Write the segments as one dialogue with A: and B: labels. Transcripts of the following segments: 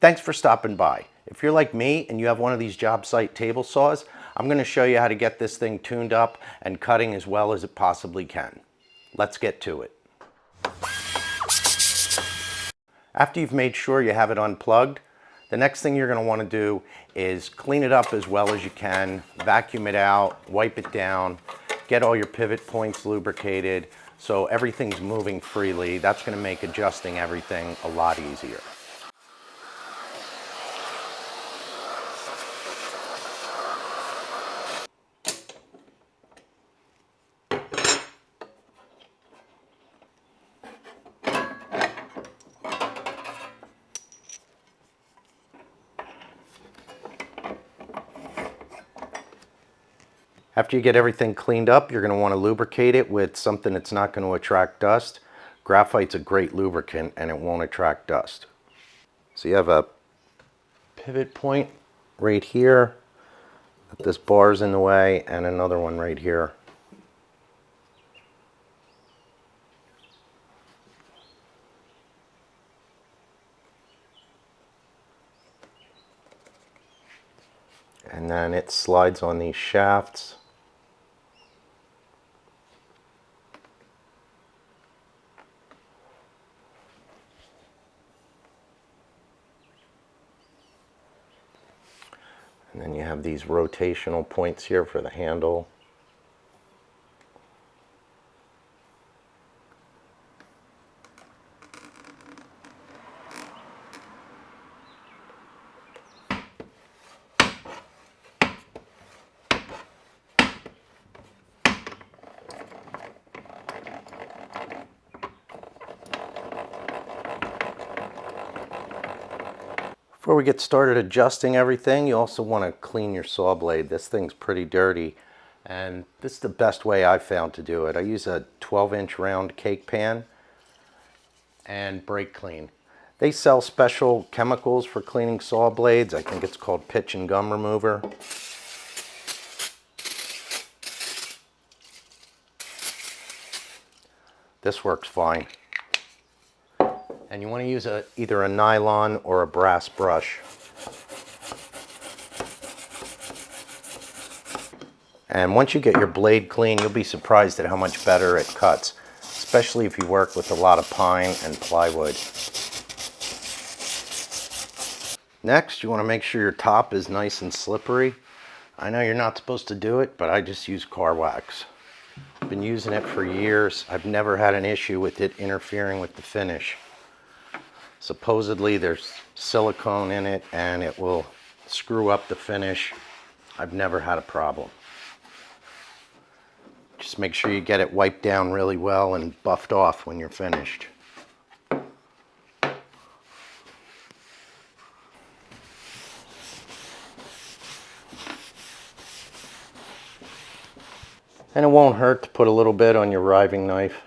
A: Thanks for stopping by. If you're like me and you have one of these job site table saws, I'm going to show you how to get this thing tuned up and cutting as well as it possibly can. Let's get to it. After you've made sure you have it unplugged, the next thing you're going to want to do is clean it up as well as you can, vacuum it out, wipe it down, get all your pivot points lubricated so everything's moving freely. That's going to make adjusting everything a lot easier. After you get everything cleaned up, you're going to want to lubricate it with something that's not going to attract dust. Graphite's a great lubricant and it won't attract dust. So you have a pivot point right here. This bar's in the way, and another one right here. And then it slides on these shafts. And then you have these rotational points here for the handle. Before we get started adjusting everything, you also want to clean your saw blade. This thing's pretty dirty, and this is the best way I've found to do it. I use a 12-inch round cake pan and brake clean. They sell special chemicals for cleaning saw blades. I think it's called pitch and gum remover. This works fine. And you want to use either a nylon or a brass brush. And once you get your blade clean, you'll be surprised at how much better it cuts, especially if you work with a lot of pine and plywood. Next, you want to make sure your top is nice and slippery. I know you're not supposed to do it, but I just use car wax. I've been using it for years. I've never had an issue with it interfering with the finish. Supposedly there's silicone in it and it will screw up the finish. I've never had a problem. Just make sure you get it wiped down really well and buffed off when you're finished. And it won't hurt to put a little bit on your riving knife.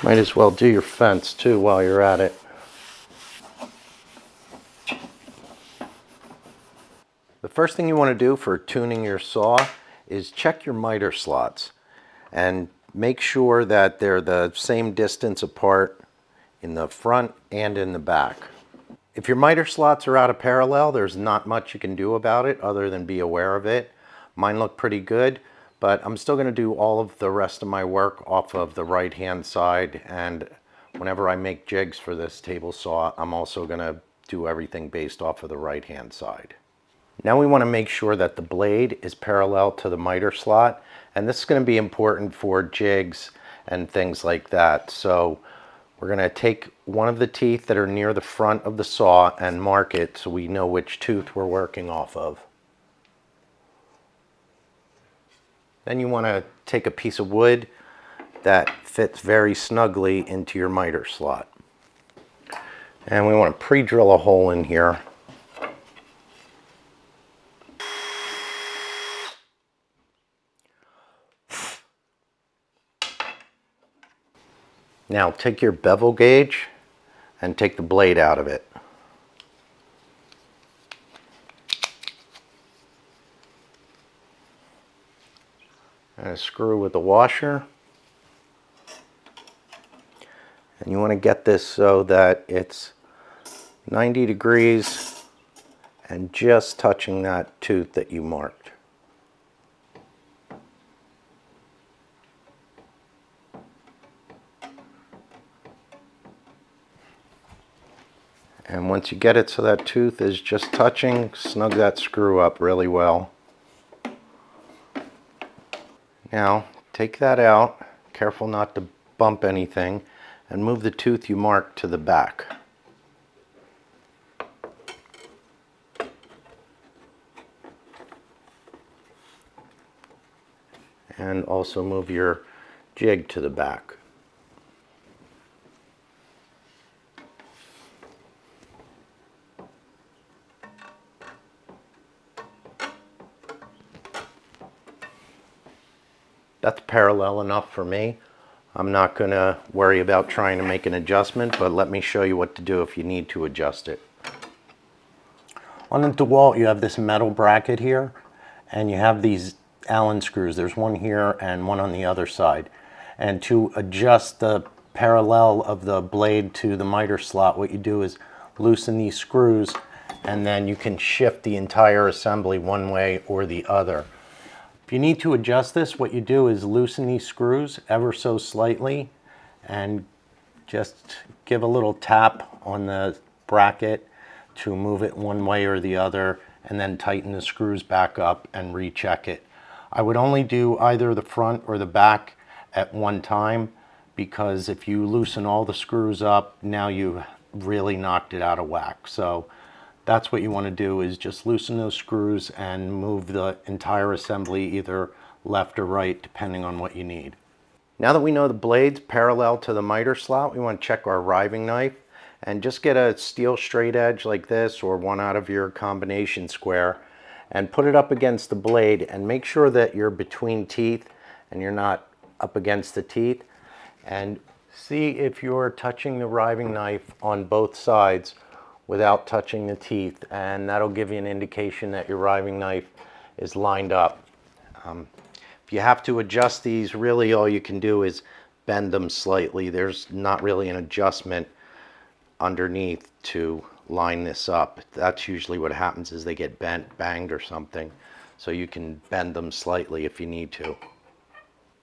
A: Might as well do your fence too while you're at it. The first thing you want to do for tuning your saw is check your miter slots and make sure that they're the same distance apart in the front and in the back. If your miter slots are out of parallel, there's not much you can do about it other than be aware of it. Mine look pretty good, but I'm still going to do all of the rest of my work off of the right hand side, and whenever I make jigs for this table saw, I'm also going to do everything based off of the right hand side. Now we want to make sure that the blade is parallel to the miter slot, and this is going to be important for jigs and things like that. So we're going to take one of the teeth that are near the front of the saw and mark it so we know which tooth we're working off of. Then you want to take a piece of wood that fits very snugly into your miter slot. And we want to pre-drill a hole in here. Now take your bevel gauge and take the blade out of it. And a screw with the washer. And you want to get this so that it's 90 degrees and just touching that tooth that you marked. And once you get it so that tooth is just touching, snug that screw up really well. Now, take that out, careful not to bump anything, and move the tooth you marked to the back. And also move your jig to the back. That's parallel enough for me. I'm not going to worry about trying to make an adjustment, but let me show you what to do if you need to adjust it. On the DeWalt, you have this metal bracket here, and you have these Allen screws. There's one here and one on the other side. And to adjust the parallel of the blade to the miter slot, what you do is loosen these screws, and then you can shift the entire assembly one way or the other. If you need to adjust this, what you do is loosen these screws ever so slightly and just give a little tap on the bracket to move it one way or the other, and then tighten the screws back up and recheck it. I would only do either the front or the back at one time, because if you loosen all the screws up, now you really knocked it out of whack. So that's what you want to do, is just loosen those screws and move the entire assembly either left or right, depending on what you need. Now that we know the blade's parallel to the miter slot, we want to check our riving knife, and just get a steel straight edge like this, or one out of your combination square, and put it up against the blade, and make sure that you're between teeth and you're not up against the teeth, and see if you're touching the riving knife on both sides without touching the teeth, and that'll give you an indication that your riving knife is lined up. If you have to adjust these, really all you can do is bend them slightly. There's not really an adjustment underneath to line this up. That's usually what happens, is they get bent, banged or something. So you can bend them slightly if you need to.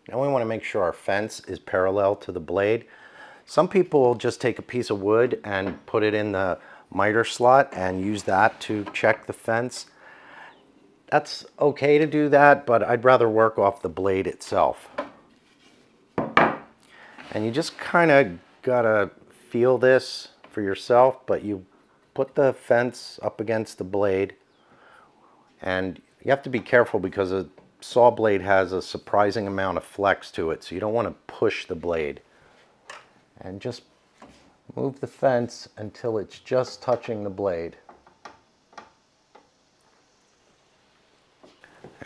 A: Now we want to make sure our fence is parallel to the blade. Some people will just take a piece of wood and put it in the miter slot and use that to check the fence. That's okay to do that, but I'd rather work off the blade itself. And you just kind of gotta feel this for yourself, but you put the fence up against the blade, and you have to be careful because a saw blade has a surprising amount of flex to it, so you don't want to push the blade. And just move the fence until it's just touching the blade.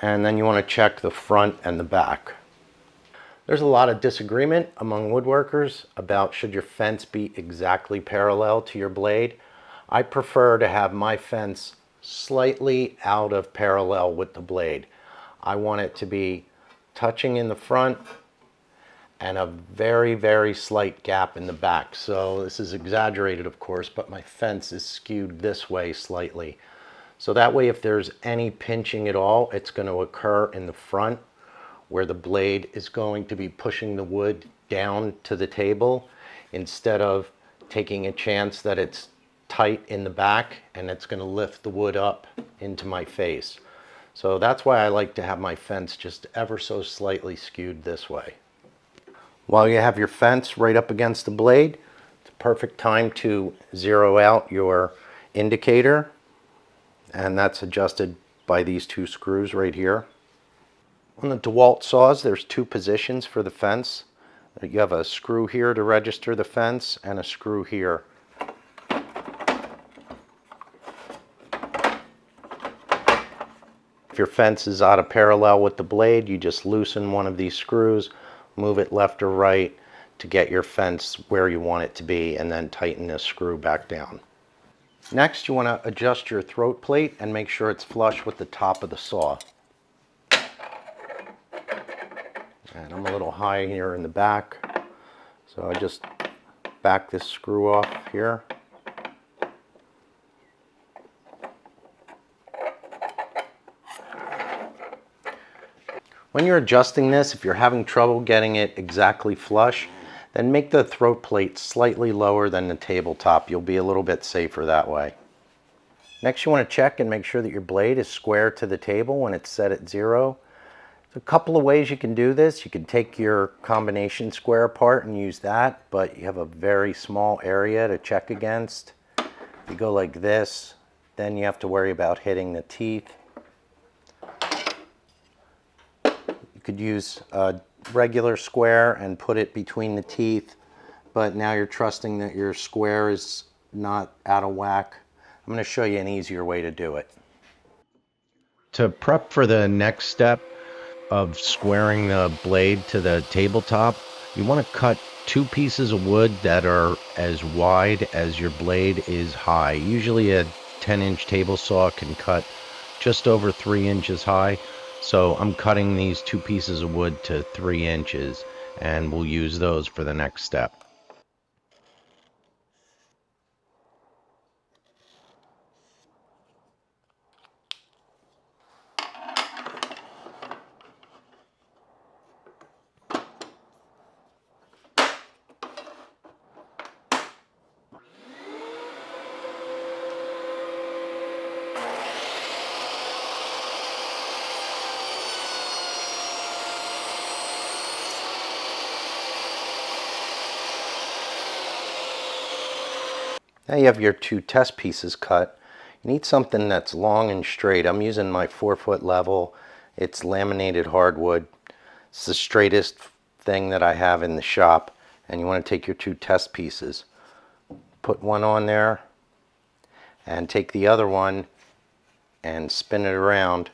A: And then you want to check the front and the back. There's a lot of disagreement among woodworkers about should your fence be exactly parallel to your blade. I prefer to have my fence slightly out of parallel with the blade. I want it to be touching in the front and a very, very slight gap in the back. So this is exaggerated, of course, but my fence is skewed this way slightly. So that way, if there's any pinching at all, it's going to occur in the front, where the blade is going to be pushing the wood down to the table, instead of taking a chance that it's tight in the back and it's going to lift the wood up into my face. So that's why I like to have my fence just ever so slightly skewed this way. While you have your fence right up against the blade, it's a perfect time to zero out your indicator, and that's adjusted by these two screws right here. On the DeWalt saws, there's two positions for the fence. You have a screw here to register the fence and a screw here. If your fence is out of parallel with the blade, you just loosen one of these screws, move it left or right to get your fence where you want it to be, and then tighten this screw back down. Next, you want to adjust your throat plate and make sure it's flush with the top of the saw. And I'm a little high here in the back, so I just back this screw off here. When you're adjusting this, if you're having trouble getting it exactly flush, then make the throat plate slightly lower than the tabletop. You'll be a little bit safer that way. Next, you want to check and make sure that your blade is square to the table when it's set at 0. There's a couple of ways you can do this. You can take your combination square apart and use that, but you have a very small area to check against. If you go like this, then you have to worry about hitting the teeth. You could use a regular square and put it between the teeth, but now you're trusting that your square is not out of whack. I'm going to show you an easier way to do it. To prep for the next step of squaring the blade to the tabletop, you want to cut 2 pieces of wood that are as wide as your blade is high. Usually a 10-inch table saw can cut just over 3 inches high. So I'm cutting these 2 pieces of wood to 3 inches, and we'll use those for the next step. Now you have your 2 test pieces cut. You need something that's long and straight. I'm using my 4-foot level. It's laminated hardwood. It's the straightest thing that I have in the shop. And you want to take your 2 test pieces, put one on there, and take the other one and spin it around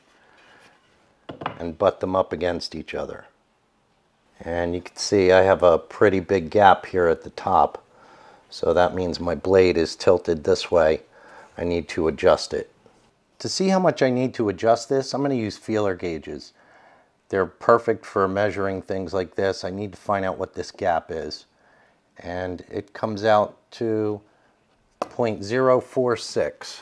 A: and butt them up against each other. And you can see I have a pretty big gap here at the top. So that means my blade is tilted this way. I need to adjust it. To see how much I need to adjust this, I'm going to use feeler gauges. They're perfect for measuring things like this. I need to find out what this gap is. And it comes out to 0.046.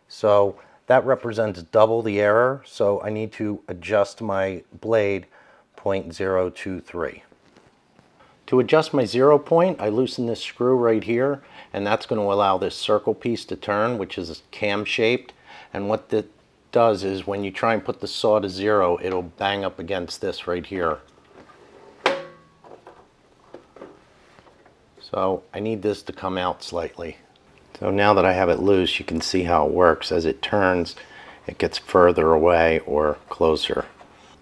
A: So that represents double the error. So I need to adjust my blade 0.023. To adjust my 0 point, I loosen this screw right here, and that's going to allow this circle piece to turn, which is cam shaped. And what that does is when you try and put the saw to 0, it'll bang up against this right here. So I need this to come out slightly. So now that I have it loose, you can see how it works. As it turns, it gets further away or closer.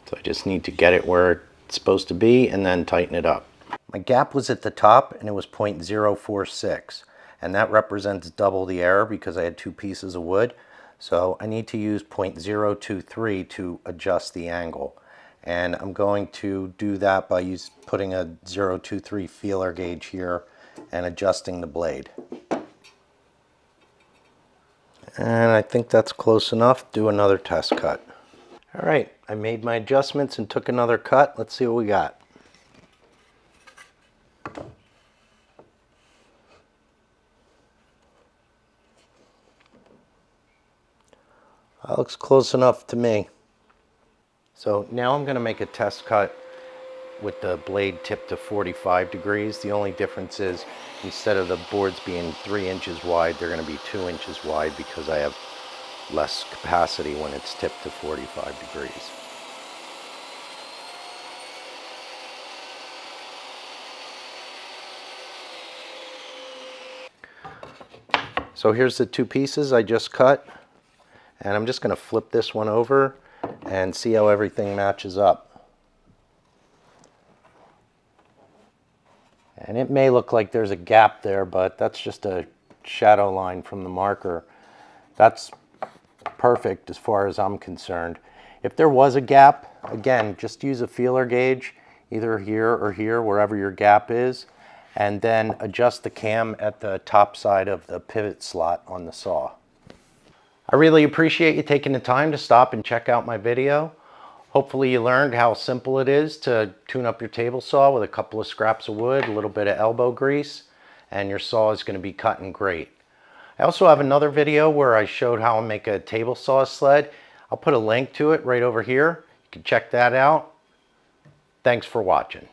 A: So I just need to get it where it's supposed to be and then tighten it up. My gap was at the top and it was 0.046, and that represents double the error because I had 2 pieces of wood. So I need to use 0.023 to adjust the angle, and I'm going to do that by putting a 0.23 feeler gauge here and adjusting the blade. And I think that's close enough. Do another test cut. All right, I made my adjustments and took another cut. Let's see what we got. That looks close enough to me. So now I'm going to make a test cut with the blade tipped to 45 degrees. The only difference is instead of the boards being 3 inches wide, they're going to be 2 inches wide because I have less capacity when it's tipped to 45 degrees. So here's the 2 pieces I just cut. And I'm just going to flip this one over and see how everything matches up. And it may look like there's a gap there, but that's just a shadow line from the marker. That's perfect as far as I'm concerned. If there was a gap, again, just use a feeler gauge, either here or here, wherever your gap is, and then adjust the cam at the top side of the pivot slot on the saw. I really appreciate you taking the time to stop and check out my video. Hopefully you learned how simple it is to tune up your table saw with a couple of scraps of wood, a little bit of elbow grease, and your saw is going to be cutting great. I also have another video where I showed how to make a table saw sled. I'll put a link to it right over here. You can check that out. Thanks for watching.